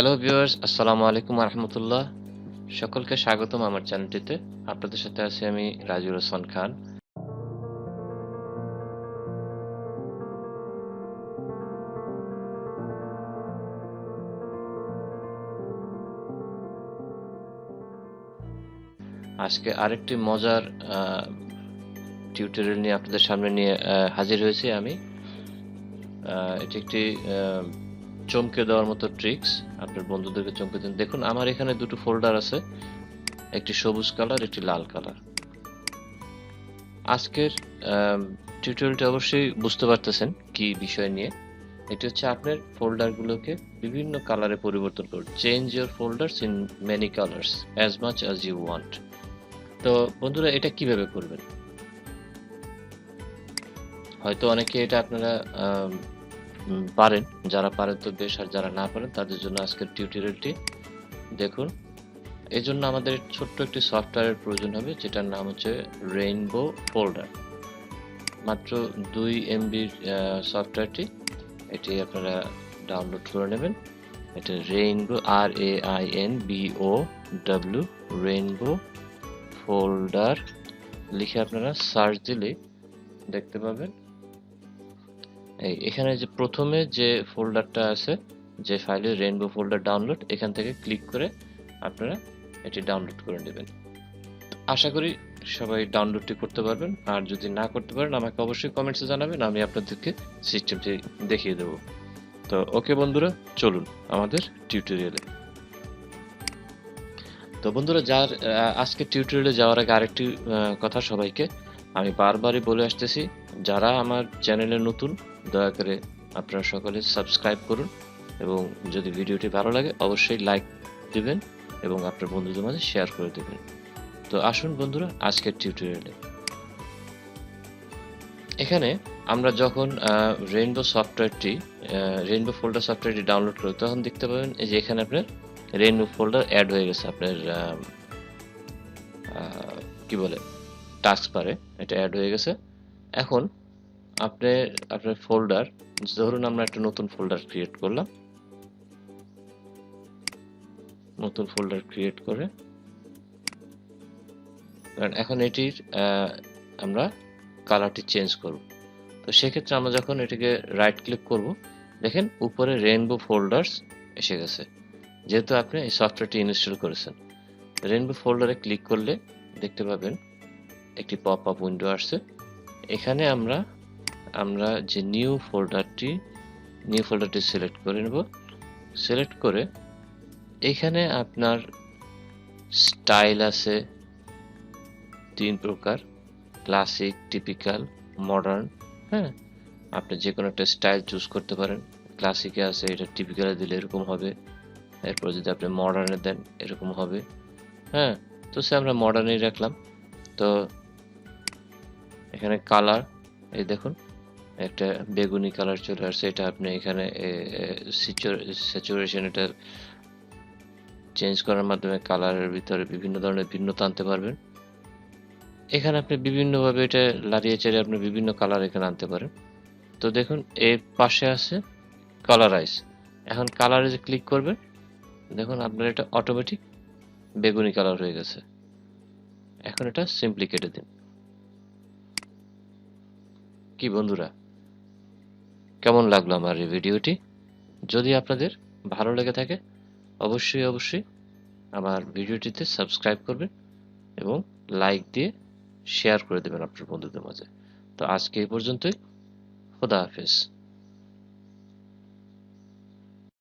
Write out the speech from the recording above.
Hello viewers, আসসালামু আলাইকুম রাহমাতুল্লাহ। সকলকে স্বাগতম আমার চ্যানেলটিতে। আপনাদের সাথে আছি আমি রাজুল হাসান খান। আজকে আরেকটি মজার টিউটোরিয়াল নিয়ে আপনাদের সামনে নিয়ে হাজির হয়েছি আমি। এটি একটি চমকে দেওয়ার মতো ট্রিক্স। আপনার বন্ধুদেরকে চমকে দিন। দেখুন আমার এখানে দুটো ফোল্ডার আছে, একটি সবুজ কালার, একটি লাল কালার। আজকের টিউটোরিয়ালটি অবশ্যই বুঝতে পারতেছেন কি বিষয় নিয়ে। এটি হচ্ছে আপনার ফোল্ডারগুলোকে বিভিন্ন কালারে পরিবর্তন করুন। Change your folders in many colours as much as you want. তো বন্ধুরা, এটা কিভাবে করবেন? হয়তো অনেকে এটা আপনারা পারেন। যারা পারেন তো বেশ, আর যারা না পারেন তাদের জন্য আজকের টিউটোরিয়ালটি দেখুন। এই জন্য আমাদের ছোট্ট একটি সফটওয়্যারের প্রয়োজন হবে, যেটার নাম হচ্ছে রেইনবো ফোল্ডার। মাত্র 2 এমবির সফটওয়্যারটি। এটি আপনারা ডাউনলোড করে নেবেন। এটা রেইনবো, RAINBO রেইনবো ফোল্ডার লিখে আপনারা সার্চ দিলে দেখতে পাবেন। এখানে যে প্রথমে যে ফোল্ডারটা আছে, যে ফাইলে রেইনবো ফোল্ডার ডাউনলোড, এখান থেকে ক্লিক করে আপনারা এটি ডাউনলোড করে নেবেন। আশা করি সবাই ডাউনলোডটি করতে পারবেন, আর যদি না করতে পারেন আমাকে অবশ্যই কমেন্টসে জানাবেন, আমি আপনাদেরকে সিস্টেমটি দেখিয়ে দেব। তো ওকে বন্ধুরা, চলুন আমাদের টিউটোরিয়ালে। তো বন্ধুরা, আজকে টিউটোরিয়ালে যাওয়ার আগে আরেকটি কথা সবাইকে আমি বারবারই বলে আসতেছি, যারা আমার চ্যানেলে নতুন দয়া করে আপনারা সকলে সাবস্ক্রাইব করুন, এবং যদি ভিডিওটি ভালো লাগে অবশ্যই লাইক দিবেন এবং আপনার বন্ধুদের মাঝে শেয়ার করে দেবেন। তো আসুন বন্ধুরা আজকের টিউটোরিয়ালে। এখানে আমরা যখন রেইনবো ফোল্ডার সফটওয়্যারটি ডাউনলোড করি, তখন দেখতে পাবেন যে এখানে আপনার রেইনবো ফোল্ডার অ্যাড হয়ে গেছে আপনার কি বলে টাস্কবারে এটা অ্যাড হয়ে গেছে। এখন আপনি আপনার ফোল্ডার, ধরুন আমরা একটা নতুন ফোল্ডার ক্রিয়েট করলাম। নতুন ফোল্ডার ক্রিয়েট করে এখন এটির আমরা কালারটি চেঞ্জ করব। তো সেক্ষেত্রে আমরা যখন এটিকে রাইট ক্লিক করব, দেখেন উপরে রেইনবো ফোল্ডার্স এসে গেছে, যেহেতু আপনি এই সফটওয়্যারটি ইনস্টল করেছেন। রেইনবো ফোল্ডারে ক্লিক করলে দেখতে পাবেন একটি পপ আপ উইন্ডো আসছে। এখানে আমরা যে নিউ ফোল্ডারটি সিলেক্ট করে নেব। সিলেক্ট করে এখানে আপনার স্টাইল আছে 3 প্রকার: ক্লাসিক, টিপিক্যাল, মডার্ন। হ্যাঁ, আপনি যে কোনো একটা স্টাইল চুজ করতে পারেন। ক্লাসিকে আছে, এটা টিপিক্যালে দিলে এরকম হবে। এরপর যদি আপনি মডার্নে দেন এরকম হবে। হ্যাঁ, তো সে আমরা মডার্নেই রাখলাম। তো এখানে কালার, এই দেখুন একটা বেগুনি কালার চলে আসছে। এটা আপনি এখানে স্যাচুরেশন এটা চেঞ্জ করার মাধ্যমে কালারের ভিতরে বিভিন্ন ধরনের ভিন্নতা আনতে পারবেন। এখানে আপনি বিভিন্নভাবে এটা লাড়িয়ে চাড়িয়ে আপনি বিভিন্ন কালার এখানে আনতে পারেন। তো দেখুন এর পাশে আছে কালারাইজ। এখন কালারে ক্লিক করবেন, দেখুন আপনার এটা অটোমেটিক বেগুনি কালার হয়ে গেছে। এখন এটা সিম্পলি কেটে দিন। কি বন্ধুরা, কেমন লাগলো আমার এই ভিডিওটি? যদি আপনাদের ভালো লেগে থাকে অবশ্যই আমার ভিডিওটিতে সাবস্ক্রাইব করবেন এবং লাইক দিয়ে শেয়ার করে দেবেন আপনার বন্ধুদের মাঝে। তো আজকে এই পর্যন্তই। খোদা হাফেজ।